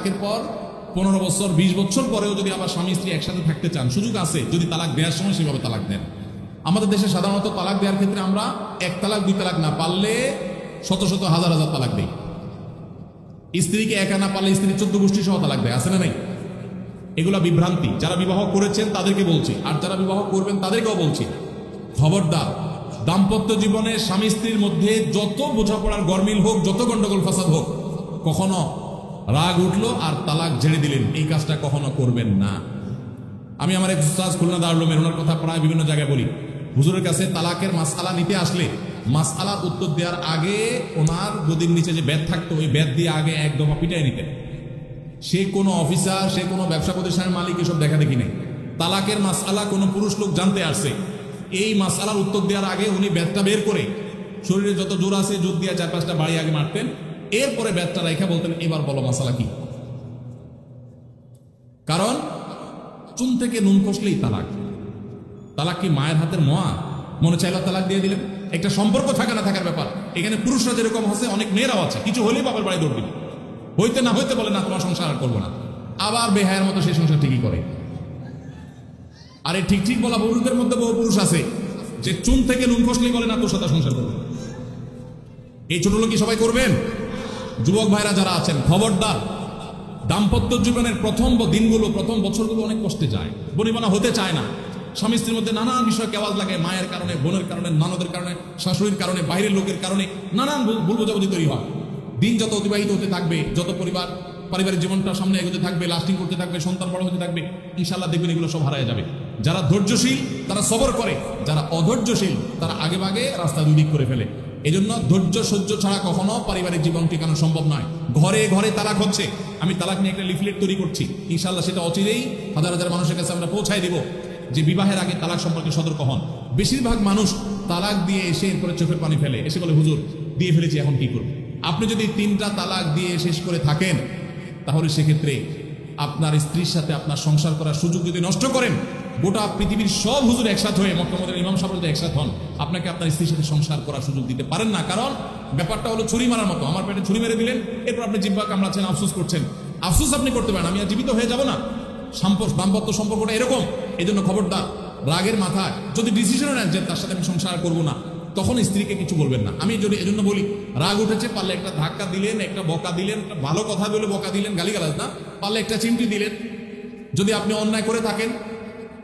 তালাকের পর 15 বছর 20 বছর পরেও যদি আবার স্বামী স্ত্রী একসাথে থাকতে চান, সুযোগ আছে যদি তালাক দেওয়ার সময় সেভাবে তালাক দেন। আমাদের দেশে সাধারণত তালাক দেওয়ার ক্ষেত্রে আমরা 1 তালাক 2 তালাক না, পারলে শত শত হাজার হাজার তালাক দিই। স্ত্রীকে একা না পারলে স্ত্রী 14 গোষ্ঠী সহ তালাক দেয়, আছে না নাই? এগুলা বিভ্রান্তি। যারা বিবাহ করেছেন তাদেরকে বলছি, আর যারা বিবাহ করবেন তাদেরকেও বলছি, খবরদার। দাম্পত্য জীবনে স্বামী স্ত্রীর মধ্যে যত বোঝাপড়ার গরমিল হোক, যত গন্ডগোল ফাসাদ হোক, কখনো রাগ উঠলো আর তালাক ঝেড়ে দিলেন, এই কাজটা কখনো করবেন না। আমি আমার এক উস্তাদ খুলনা দারুল উলুমের, ওনার কথা প্রায় বিভিন্ন জায়গায় বলি, হুজুরের কাছে তালাকের মাসআলা নিতে আসলে মাসআলার উত্তর দেওয়ার আগে ওনার গদির নিচে যে ব্যাট থাকতো, ওই ব্যাট দিয়ে আগে এক দফা পিটাই নিতেন। সে কোনো অফিসার, সে কোনো ব্যবসা প্রতিষ্ঠানের মালিক, এসব দেখা দেখি নেই। তালাকের মাসআলা কোনো পুরুষ লোক জানতে আসছে, এই মাসআলার উত্তর দেওয়ার আগে উনি ব্যাটটা বের করে শরীরে যত জোর আছে জোর দিয়ে 4-5টা বাড়ি আগে মারতেন, এরপরে ব্যাটটা রেখে বলতেন এবার বলো মাসআলা কি। কারণ চুন থেকে নুন খসলেই তালাক। তালাক কি মায়ের হাতের মোয়া? মনে চাইলো তালাক দিয়ে দিলেন। একটা সম্পর্ক থাকা না থাকার ব্যাপার। এখানে পুরুষরা যেরকম আছে, অনেক মেয়েরাও আছে, কিছু হলেই বাবার বাড়ি দৌড় দিবে, হইতে না হইতে বলে না তোমার সংসার আর করবো না, আবার বেহায়ের মতো সেই সংসার ঠিকই করে। আর এই ঠিক ঠিক বলা পুরুষদের মধ্যে বহু পুরুষ আছে যে চুন থেকে নুন খসলেই বলে না তোর সাথে সংসার করবে। এই ছোট লোক কি সবাই করবেন? যুবক ভাইরা যারা আছেন, খবরদার। দাম্পত্য জীবনের প্রথম দিনগুলো, প্রথম বছরগুলো অনেক কষ্টে যায়, বনিবনা হতে চায় না। স্বামী স্ত্রীর মধ্যে নানান বিষয় কেওয়াজ লাগে, মায়ের কারণে, বোনের কারণে, ননদের কারণে, শাশুড়ির কারণে, বাইরের লোকের কারণে নানান ভুল বোঝাবুঝি তৈরি হয়। দিন যত অতিবাহিত হতে থাকবে, যত পারিবারিক জীবনটা সামনে এগোতে থাকবে, লাস্টিং করতে থাকবে, সন্তান বড় হতে থাকবে, ইনশাআল্লাহ দেখবেন এগুলো সব হারায় যাবে। যারা ধৈর্যশীল তারা সবর করে, যারা অধৈর্যশীল তারা আগে ভাগে রাস্তা দুদিক করে ফেলে। এজন্য ধৈর্য সহ্য ছাড়া কখনো পারিবারিক জীবন টিকানো সম্ভব নয়। ঘরে ঘরে তালাক হচ্ছে। আমি তালাক নিয়ে একটা লিফলেট তৈরি করছি, ইনশাআল্লাহ সেটা অচিরেই হাজার হাজার মানুষের কাছে আমরা পৌঁছায় দিব যে বিবাহের আগে তালাক সম্পর্কে সতর্ক হন। বেশিরভাগ মানুষ তালাক দিয়ে এসে এরপরে চোখের পানি ফেলে, এসে বলে হুজুর দিয়ে ফেলেছি এখন কি করব। আপনি যদি 3টা তালাক দিয়ে শেষ করে থাকেন, তাহলে সেক্ষেত্রে আপনার স্ত্রীর সাথে আপনার সংসার করার সুযোগ যদি নষ্ট করেন, গোটা পৃথিবীর সব হুজুর একসাথে হয়ে, মক্কা মদিনার ইমাম সাহেব যদি একসাথে হন, আপনাকে আপনার স্ত্রীর সাথে সংসার করার সুযোগ দিতে পারেন না। কারণ ব্যাপারটা হলো ছুরি মারার মতো। আমার পেটে ছুরি মেরে দিলেন, এরপর আপনি জিহ্বা কামড়াচ্ছেন, আফসোস করছেন। আফসোস আপনি করতে পারেন, আমি আর জীবিত হয়ে যাব না। দাম্পত্য সম্পর্কটা এরকম। এই জন্য খবরদার, রাগের মাথায় যদি ডিসিশন নেন যে তার সাথে আমি সংসার করবো না, তখন স্ত্রীকে কিছু বলবেন না। আমি যদি এজন্য বলি, রাগ উঠেছে, পারলে একটা ধাক্কা দিলেন, একটা বকা দিলেন, একটা ভালো কথা বলে বকা দিলেন, গালিগালাজ না, পারলে একটা চিমটি দিলেন। যদি আপনি অন্যায় করে থাকেন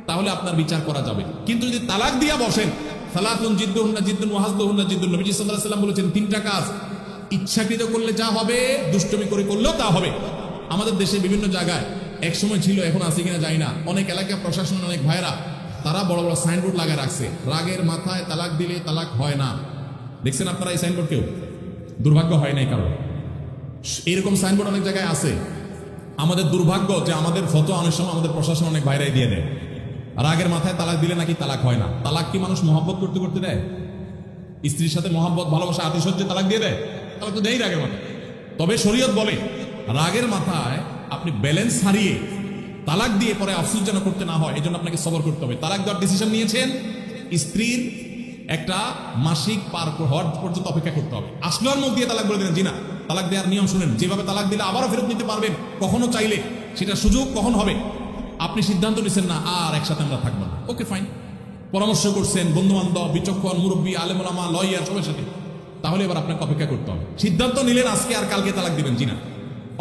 তাহলে আপনার বিচার করা যাবে। কিন্তু যদি তালাক দিয়া বসেন, সালাতুন জিদ্দুহুন্না জিদ্দুন ওয়া হাজলুহুন্না জিদ্দুন, নবীজি সাল্লাল্লাহু আলাইহি ওয়াসাল্লাম বলেছেন 3টা কাজ ইচ্ছাকৃত করলে যা হবে, দুষ্টমি করে করলেও তা হবে। আমাদের দেশে বিভিন্ন জায়গায় একসময় ছিল, এখন আছে কিনা জানি না, অনেক এলাকা প্রশাসনের অনেক ভাইরা তারা বড় বড় সাইনবোর্ড লাগায় রাখছে, রাগের মাথায় তালাক দিলে তালাক হয় না। দেখছেন আপনারা এই সাইনবোর্ড? কেউ দুর্ভাগ্য হয় নাই কারণ এরকম সাইনবোর্ড অনেক জায়গায় আছে। আমাদের দুর্ভাগ্য যে আমাদের ফটো অনেক সময় আমাদের প্রশাসন অনেক বাইরে দিয়ে দেয়, রাগের মাথায় তালাক দিলে নাকি তালাক হয় না। তালাক কি মানুষ মহব্বত করতে করতে দেয়? স্ত্রীর সাথে মহব্বত, ভালোবাসা, আতিশয্যে তালাক দিয়ে দেয়? তাহলে তো দেয় রাগের মাথায়। তবে শরীয়ত বলে রাগের মাথায় আপনি ব্যালেন্স হারিয়ে তালাক দিয়ে পরে আফসোস যেন করতে না হয়, এই জন্য আপনাকে সবর করতে হবে। তালাক দেওয়ার ডিসিশন নিয়েছেন, স্ত্রীর একটা মাসিক পার হওয়ার পর্যন্ত অপেক্ষা করতে হবে। আসলোর মুখ দিয়ে তালাক বলে দিলেন, জি না, তালাক দেওয়ার নিয়ম শুনেন, যেভাবে তালাক দিলে আবারও ফেরত নিতে পারবেন কখনো চাইলে, সেটা সুযোগ কখন হবে। আপনি সিদ্ধান্ত নিচ্ছেন না আর একসাথে আমরা থাকবো না, ওকে ফাইন, পরামর্শ করছেন বন্ধু বান্ধব, বিচক্ষণ মুরব্বী, আলেম ওলামা, লয়ার সবার সাথে, তাহলে এবার আপনাকে অপেক্ষা করতে হবে। সিদ্ধান্ত নিলেন আজকে আর কালকে তালাক দিবেন, জি না,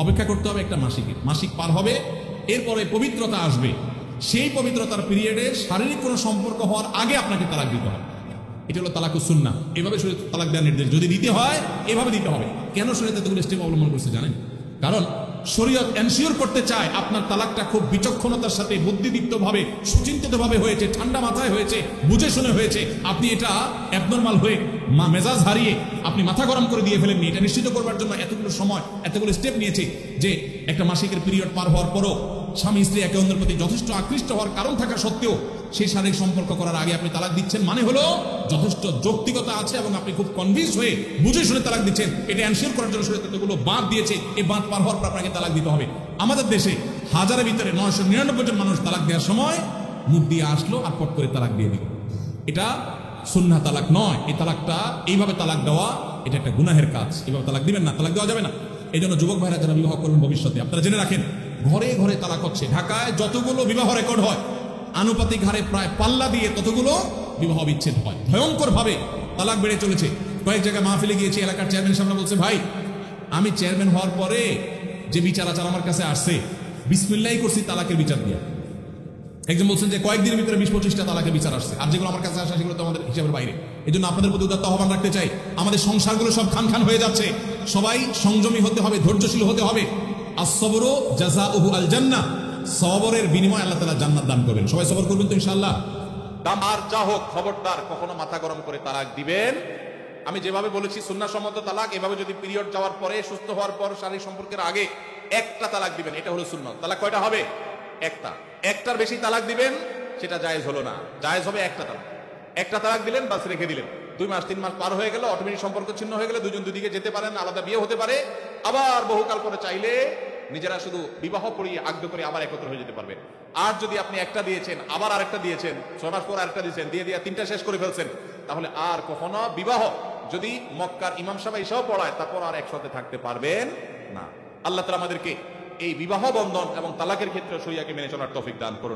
অপেক্ষা করতে হবে একটা মাসিক পার হবে, এরপরে পবিত্রতা আসবে। সেই পবিত্রতার পিরিয়ডে শারীরিক কোনো সম্পর্ক হওয়ার আগে আপনাকে তালাক দিতে হবে। এটা হলো তালাকুস সুন্নাহ। এভাবে শরীয়ত তালাক দেওয়ার নির্দেশ, যদি দিতে হয় এভাবে দিতে হবে। কেন শরীয়ত এতগুলো স্টেপ অবলম্বন করছে জানেন? কারণ শরীয়ত এনশিওর করতে চায় আপনার তালাকটা খুব বিচক্ষণতার সাথে, বুদ্ধিদীপ্তভাবে, সুচিন্তিতভাবে হয়েছে, ঠান্ডা মাথায় হয়েছে, বুঝে শুনে হয়েছে। আপনি এটা অ্যাবনর্মাল হয়ে মেজাজ হারিয়ে আপনি মাথা গরম করে দিয়ে ফেলেননি। এটা নিশ্চিত করবার জন্য এতগুলো সময়, এতগুলো স্টেপ নিয়েছে যে একটা মাসিকের পিরিয়ড পার হওয়ার পরও স্বামী স্ত্রী একে অন্যের প্রতি যথেষ্ট আকৃষ্ট হওয়ার কারণ থাকা সত্ত্বেও সেই শারীরিক সম্পর্ক করার আগে আপনি তালাক দিচ্ছেন, মানে হলো যথেষ্ট যৌক্তিকতা আছে এবং আপনি খুব কনভিন্স হয়ে বুঝে শুনে তালাক দিচ্ছেন। এটা এনশিওর করার জন্য শরীয়ত এতগুলো বাঁধ দিয়েছে। এই বাঁধ পার হওয়ার পর আপনাকে তালাক দিতে হবে। আমাদের দেশে হাজারের ভিতরে 999 জন মানুষ তালাক দেওয়ার সময় মুখ দিয়ে আসলো আর পট করে তালাক দিয়ে দিল। এটা সুন্নাহ তালাক নয়। এই তালাকটা, এইভাবে তালাক দেওয়া, এটা একটা গুনাহের কাজ। এইভাবে তালাক দিবেন না, তালাক দেওয়া যাবে না। এই জন্য যুবক ভাইরা যারা বিবাহ করবেন ভবিষ্যতে আপনারা জেনে রাখেন, ঘরে ঘরে তালাক হচ্ছে। ঢাকায় যতগুলো বিবাহ রেকর্ড হয় আনুপাতিক হারে প্রায় পাল্লা দিয়ে ততগুলো বিবাহ বিচ্ছেদ হয়। ভয়ঙ্কর ভাবে তালাক বেড়ে চলেছে। কয়েক জায়গায় মাহফিলে গিয়েছি, এলাকার চেয়ারম্যান সামনে বলছে, ভাই আমি চেয়ারম্যান হওয়ার পরে যে বিচার আচার আমার কাছে আসছে বিসমিল্লাহি করছি তালাকের বিচার দিয়ে। একজন বলছেন যে কয়েকদিনের ভিতরে 20-25টা তালাকের বিচার আসছে, আর যেগুলো আমার কাছে আসে সেগুলো তো আমাদের হিসাবের বাইরে। এই জন্য আপনাদের প্রতি উদাত্ত আহ্বান রাখতে চাই, আমাদের সংসারগুলো সব খান খান হয়ে যাচ্ছে। সবাই সংযমী হতে হবে, ধৈর্যশীল হতে হবে। as-sabru জাযাউহু আল জান্নাহ, সবরের বিনিময়ে আল্লাহ তাআলা জান্নাত দান করবেন। সবাই সবর করবেন তো ইনশাআল্লাহ। আর যা হোক, খবরদার কখনো মাথা গরম করে তালাক দিবেন। আমি যেভাবে বলেছি সুন্নাহসম্মত তালাক, এভাবে যদি পিরিয়ড যাওয়ার পরে, সুস্থ হওয়ার পর, শারীরিক সম্পর্কের আগে একটা তালাক দিবেন, এটা হলো সুন্নাত। তালাক কয়টা হবে? একটা। একটার বেশি তালাক দিবেন সেটা জায়েজ হলো না, জায়েজ হবে একটা তালাক। একটা তালাক দিলেন, বাস রেখে দিলেন। 2 মাস 3 মাস পার হয়ে গেল, অটোমেটিক সম্পর্ক ছিন্ন হয়ে গেলে দুজন দুদিকে যেতে পারেন, আলাদা বিয়ে হতে পারে। আবার বহুকাল পরে চাইলে নিজেরা শুধু বিবাহ পড়িয়ে আগ্ধ করে আবার একত্র হয়ে যেতে পারবেন। আর যদি আপনি একটা দিয়েছেন, আবার আরেকটা দিয়েছেন, 6 মাস পর আরেকটা দিয়েছেন, দিয়ে 3টা শেষ করে ফেলছেন, তাহলে আর কখনো বিবাহ যদি মক্কার ইমাম সাহেব এসেও পড়ায় তারপর আর একসাথে থাকতে পারবেন না। আল্লাহ তাআলা আমাদেরকে এই বিবাহ বন্ধন এবং তালাকের ক্ষেত্রে শরিয়াকে মেনে চলার তৌফিক দান করুন।